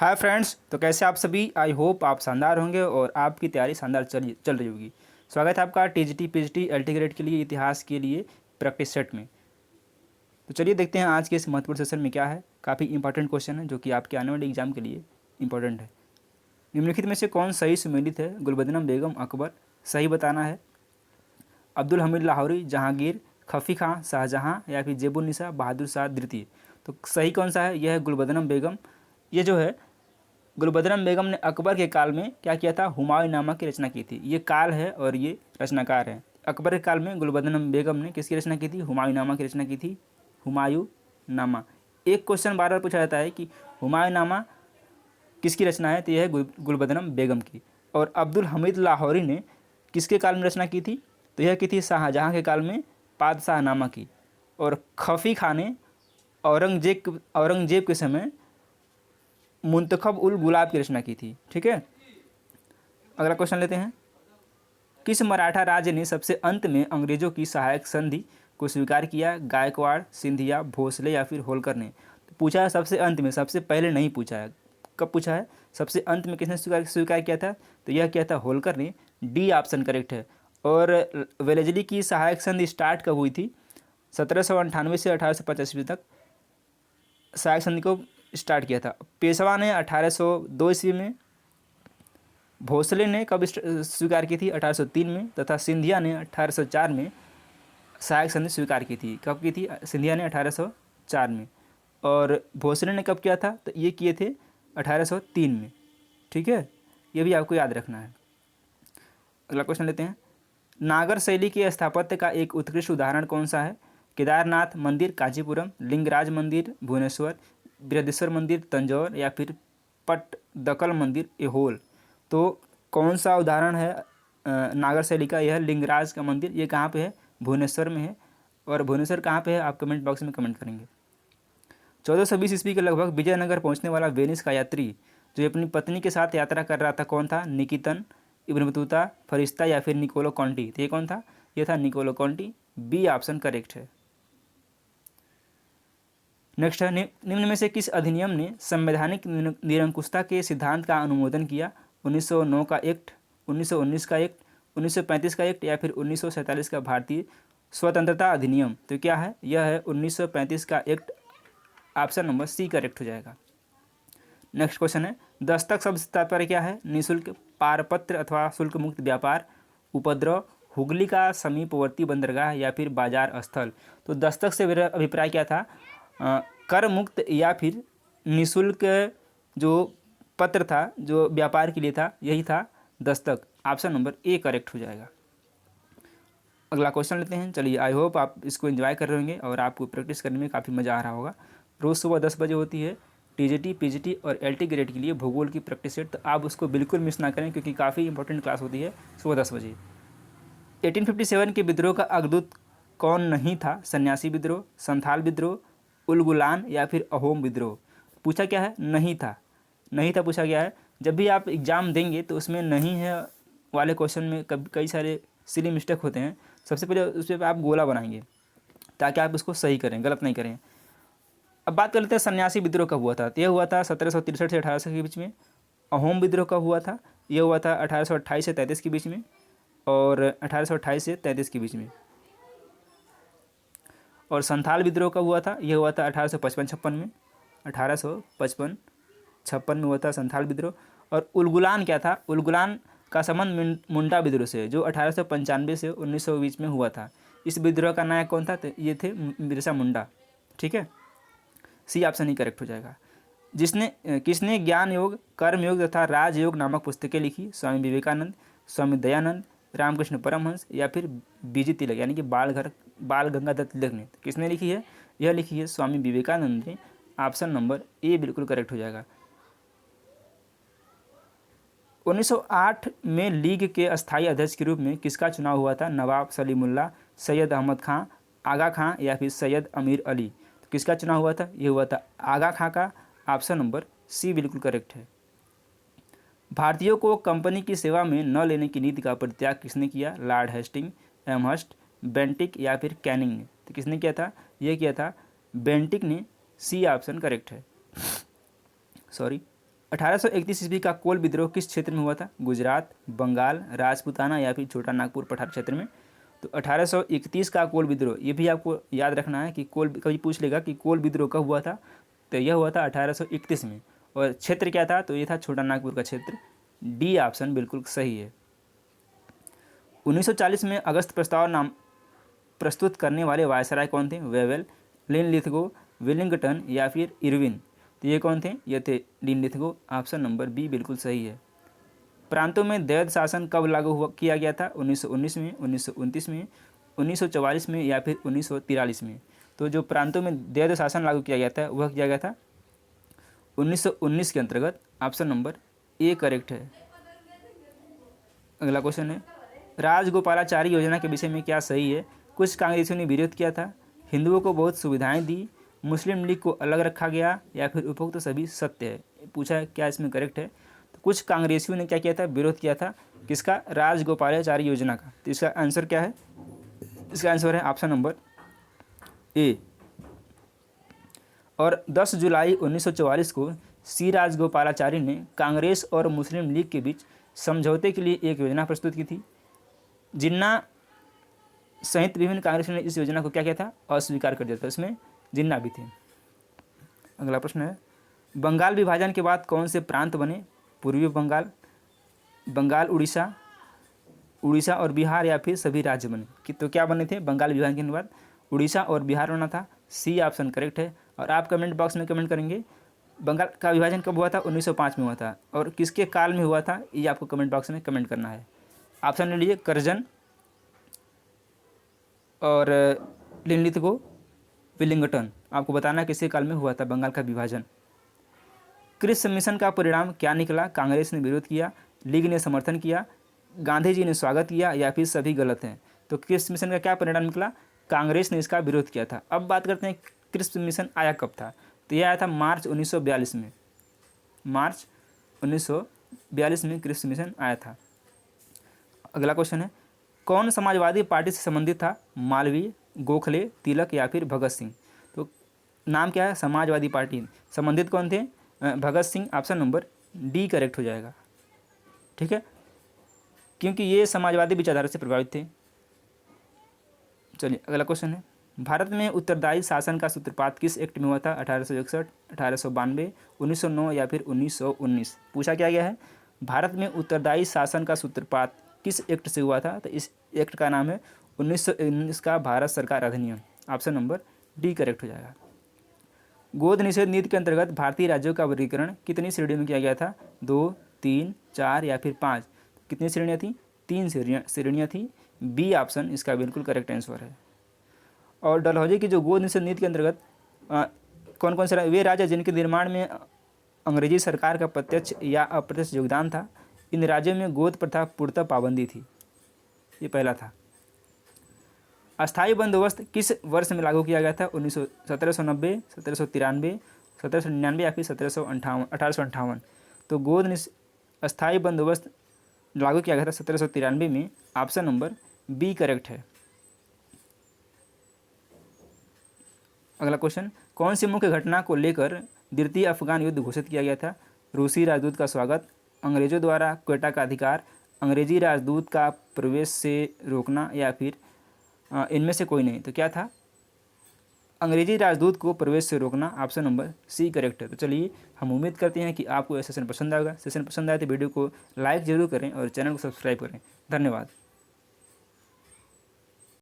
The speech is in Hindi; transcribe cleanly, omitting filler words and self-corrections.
हाय फ्रेंड्स, तो कैसे आप सभी। आई होप आप शानदार होंगे और आपकी तैयारी शानदार चल रही होगी। स्वागत है आपका टीजीटी पीजीटी एलटी ग्रेड के लिए इतिहास के लिए प्रैक्टिस सेट में। तो चलिए देखते हैं आज के इस महत्वपूर्ण सेशन में क्या है। काफ़ी इंपॉर्टेंट क्वेश्चन है जो कि आपके आने वाले एग्जाम के लिए इंपॉर्टेंट है। निम्नलिखित में से कौन सही सुमेलित है? गुलबदनम बेगम अकबर सही बताना है। अब्दुल हमीद लाहौरी, जहांगीर, खफी खां, शाहजहां या फिर जेबुन्निसा बहादुर शाह द्वितीय। तो सही कौन सा है? यह है गुलबदनम बेगम। ये जो है गुलबदनम बेगम ने अकबर के काल में क्या किया था? हुमायूंनामा की रचना की थी। ये काल है और ये रचनाकार है। अकबर के काल में गुलबदनम बेगम ने किसकी रचना की थी? हुमायूंनामा की रचना की थी। हुमायूंनामा। एक क्वेश्चन बार बार पूछा जाता है कि हुमायूंनामा किसकी रचना है? तो यह है गुलबदनम बेगम की। और अब्दुल हमीद लाहौरी ने किसके काल में रचना की थी? तो यह की थी शाहजहाँ के काल में पादशाहनामा की। और खफी खां ने औरंगजेब के समय मुंतखब उल गुलाब की रचना की थी। ठीक है, अगला क्वेश्चन लेते हैं। किस मराठा राज्य ने सबसे अंत में अंग्रेजों की सहायक संधि को स्वीकार किया? गायकवाड़, सिंधिया, भोसले या फिर होलकर ने? तो पूछा है सबसे अंत में, सबसे पहले नहीं पूछा है। कब पूछा है? सबसे अंत में किसने स्वीकार किया था? तो यह किया था होलकर ने। डी ऑप्शन करेक्ट है। और वेलेजली की सहायक संधि स्टार्ट कब हुई थी? 1798 से 1885 तक सहायक संधि को स्टार्ट किया था। पेशवा ने 1802 ईस्वी में। भोसले ने कब स्वीकार की थी? 1803 में। तथा सिंधिया ने 1804 में सहायक संधि स्वीकार की थी। कब की थी? सिंधिया ने 1804 में। और भोसले ने कब किया था? तो ये किए थे 1803 में। ठीक है, ये भी आपको याद रखना है। अगला क्वेश्चन लेते हैं। नागर शैली के स्थापत्य का एक उत्कृष्ट उदाहरण कौन सा है? केदारनाथ मंदिर कांचीपुरम, लिंगराज मंदिर भुवनेश्वर, बृहदेश्वर मंदिर तंजौर या फिर पट्टदकल मंदिर ऐहोल। तो कौन सा उदाहरण है नागर शैली का? यह लिंगराज का मंदिर। ये कहाँ पे है? भुवनेश्वर में है। और भुवनेश्वर कहाँ पे है? आप कमेंट बॉक्स में कमेंट करेंगे। 1420 ईस्वी के लगभग विजयनगर पहुँचने वाला वेनिस का यात्री जो अपनी पत्नी के साथ यात्रा कर रहा था, कौन था? निकितन, इब्न बतूता, फरिश्ता या फिर निकोलो कॉन्टी? तो ये कौन था? ये था निकोलो कॉन्टी। बी ऑप्शन करेक्ट है। नेक्स्ट है, निम्न में से किस अधिनियम ने संवैधानिक निरंकुशता के सिद्धांत का अनुमोदन किया? 1909 का एक्ट, 1919 का एक्ट, 1935 का एक्ट या फिर 1947 का भारतीय स्वतंत्रता अधिनियम? तो क्या है? यह है 1935 का act. Option number C correct हो जाएगा। नेक्स्ट क्वेश्चन है, दस्तक शब्द से तात्पर्य क्या है? निःशुल्क, पारपत्र अथवा शुल्क मुक्त व्यापार, उपद्रव, हुगली का समीपवर्ती बंदरगाह या फिर बाजार स्थल? तो दस्तक से मेरा अभिप्राय क्या था? कर मुक्त या फिर निःशुल्क जो पत्र था, जो व्यापार के लिए था, यही था Dastak. Option number A correct हो जाएगा। अगला क्वेश्चन लेते हैं। चलिए, आई होप आप इसको एंजॉय कर रहे होंगे और आपको प्रैक्टिस करने में काफ़ी मज़ा आ रहा होगा। रोज़ सुबह 10 बजे होती है टीजीटी पीजीटी और एलटी ग्रेड के लिए भूगोल की प्रैक्टिस सेट। तो आप उसको बिल्कुल मिस ना करें क्योंकि काफ़ी इंपॉर्टेंट क्लास होती है सुबह 10 बजे। 1857 के विद्रोह का अग्रदूत कौन नहीं था? सन्यासी विद्रोह, संथाल विद्रोह, उलगुलान या फिर अहोम विद्रोह? पूछा क्या है? नहीं था। नहीं था पूछा गया है। जब भी आप एग्ज़ाम देंगे तो उसमें नहीं है वाले क्वेश्चन में कई सारे सिली मिस्टेक होते हैं। सबसे पहले उस पर आप गोला बनाएंगे ताकि आप उसको सही करें, गलत नहीं करें। अब बात कर लेते हैं सन्यासी विद्रोह कब हुआ था। तो यह हुआ था 1763 से 1800 के बीच में। अहोम विद्रोह कब हुआ था? यह हुआ था 1828 से 33 के बीच में। और 1828 से 33 के बीच में। और संथाल विद्रोह कब हुआ था? यह हुआ था 1855-56 में। 1855-56 में हुआ था संथाल विद्रोह। और उलगुलान क्या था? उलगुलान का संबंध मुंडा विद्रोह से, जो 1895 से 1900 के बीच में हुआ था। इस विद्रोह का नायक कौन था? तो ये थे बिरसा मुंडा। ठीक है, सी ऑप्शन ही करेक्ट हो जाएगा। किसने ज्ञान योग, कर्म योग तथा राजयोग नामक पुस्तकें लिखी? स्वामी विवेकानंद, स्वामी दयानंद, रामकृष्ण परमहंस या फिर बीजी तिलक यानी कि बाल गंगाधर तिलक ने? किसने लिखी है? यह लिखी है स्वामी विवेकानंद ने। ऑप्शन नंबर ए बिल्कुल करेक्ट हो जाएगा। 1908 में लीग के अस्थायी अध्यक्ष के रूप में किसका चुनाव हुआ था? नवाब सलीमुल्लाह, सैयद अहमद खां, आगा खां या फिर सैयद अमीर अली? तो किसका चुनाव हुआ था? ये हुआ था आगा खां का। ऑप्शन नंबर सी बिल्कुल करेक्ट है। भारतीयों को कंपनी की सेवा में न लेने की नीति का परित्याग किसने किया? लॉर्ड हेस्टिंग, एमहर्स्ट, बेंटिक या फिर कैनिंग ने? तो किसने किया था? ये किया था बेंटिक ने। सी ऑप्शन करेक्ट है। सॉरी, 1831 ईस्वी का कोल विद्रोह किस क्षेत्र में हुआ था? गुजरात, बंगाल, राजपूताना या फिर छोटा नागपुर पठार क्षेत्र में। तो 1831 का कोल विद्रोह, ये भी आपको याद रखना है कि कोल, कभी पूछ लेगा कि कोल विद्रोह कब हुआ था, तो यह हुआ था 1831 में। और क्षेत्र क्या था? तो ये था छोटा नागपुर का क्षेत्र। डी ऑप्शन बिल्कुल सही है। 1940 में अगस्त प्रस्ताव नाम प्रस्तुत करने वाले वायसराय कौन थे? वेवेल, लिनलिथगो, विलिंगटन या फिर इरविन। तो ये कौन थे? ये थे लिनलिथगो। ऑप्शन नंबर बी बिल्कुल सही है। प्रांतों में द्वैध शासन कब लागू हुआ किया गया था? 1919 में, 1929 में, 1944 में या फिर 1943 में। तो जो प्रांतों में द्वैध शासन लागू किया गया था वह किया गया था 1919 के अंतर्गत। ऑप्शन नंबर ए करेक्ट है। अगला क्वेश्चन है, राजगोपालाचारी योजना के विषय में क्या सही है? कुछ कांग्रेसियों ने विरोध किया था, हिंदुओं को बहुत सुविधाएं दी, मुस्लिम लीग को अलग रखा गया या फिर उपरोक्त सभी सत्य है। पूछा है क्या इसमें करेक्ट है? तो कुछ कांग्रेसियों ने क्या किया था? विरोध किया था किसका? राजगोपालाचारी योजना का। तो इसका आंसर क्या है? इसका आंसर है ऑप्शन नंबर ए। और 10 जुलाई 1944 को सी राजगोपालाचारी ने कांग्रेस और मुस्लिम लीग के बीच समझौते के लिए एक योजना प्रस्तुत की थी। जिन्ना सहित विभिन्न कांग्रेसियों ने इस योजना को क्या किया था? अस्वीकार कर दिया था। इसमें जिन्ना भी थे। अगला प्रश्न है, बंगाल विभाजन के बाद कौन से प्रांत बने? पूर्वी बंगाल, बंगाल उड़ीसा, उड़ीसा और बिहार या फिर सभी राज्य बने। तो क्या बने थे बंगाल विभाजन के बाद? उड़ीसा और बिहार बना था। सी ऑप्शन करेक्ट है। और आप कमेंट बॉक्स में कमेंट करेंगे बंगाल का विभाजन कब हुआ था? 1905 में हुआ था। और किसके काल में हुआ था ये आपको कमेंट बॉक्स में कमेंट करना है। ऑप्शन ले लीजिए, करजन और लिनलिथगो, विलिंगटन। आपको बताना है किसके काल में हुआ था बंगाल का विभाजन। क्रिस मिशन का परिणाम क्या निकला? कांग्रेस ने विरोध किया, लीग ने समर्थन किया, गांधी जी ने स्वागत किया या फिर सभी गलत हैं। तो क्रिस मिशन का क्या परिणाम निकला? कांग्रेस ने इसका विरोध किया था। अब बात करते हैं क्रिस मिशन आया कब था? तो यह आया था मार्च 1942 में। मार्च 1942 में क्रिस मिशन आया था। अगला क्वेश्चन है, कौन समाजवादी पार्टी से संबंधित था? मालवीय, गोखले, तिलक या फिर भगत सिंह। तो नाम क्या है? समाजवादी पार्टी संबंधित कौन थे? Bhagat Singh. Option number D correct हो जाएगा। ठीक है, क्योंकि ये समाजवादी विचारधारा से प्रभावित थे। चलिए अगला क्वेश्चन है, भारत में उत्तरदायी शासन का सूत्रपात किस एक्ट में हुआ था? 1861, 1892, 1909 या फिर 1919। पूछा क्या गया है? भारत में उत्तरदायी शासन का सूत्रपात किस एक्ट से हुआ था? तो इस एक्ट का नाम है 1919 का भारत सरकार अधिनियम। ऑप्शन नंबर डी करेक्ट हो जाएगा। गोद निषेध नीति के अंतर्गत भारतीय राज्यों का वर्गीकरण कितनी श्रेणियों में किया गया था? 2, 3, 4 या फिर 5। कितनी श्रेणियाँ थी? 3 श्रेणियाँ थी। बी ऑप्शन इसका बिल्कुल करेक्ट आंसर है। और डलहौजी की जो गोद निषेध नीति के अंतर्गत कौन कौन से वे राज्य जिनके निर्माण में अंग्रेजी सरकार का प्रत्यक्ष या अप्रत्यक्ष योगदान था? इन राज्यों में गोद प्रथा पूर्णतः पाबंदी थी। ये पहला था। अस्थायी बंदोबस्त किस वर्ष में लागू किया गया था? 1790, 1793, 1799 या फिर 1858। तो अस्थायी बंदोबस्त लागू किया गया था 1793 में। ऑप्शन नंबर बी करेक्ट है। अगला क्वेश्चन, कौन सी मुख्य घटना को लेकर द्वितीय अफगान युद्ध घोषित किया गया था? रूसी राजदूत का स्वागत, अंग्रेजों द्वारा क्वेटा का अधिकार, अंग्रेजी राजदूत का प्रवेश से रोकना या फिर इनमें से कोई नहीं। तो क्या था? अंग्रेजी राजदूत को प्रवेश से रोकना। ऑप्शन नंबर सी करेक्ट है। तो चलिए हम उम्मीद करते हैं कि आपको यह सेशन पसंद आएगा। सेशन पसंद आए तो वीडियो को लाइक जरूर करें और चैनल को सब्सक्राइब करें। धन्यवाद।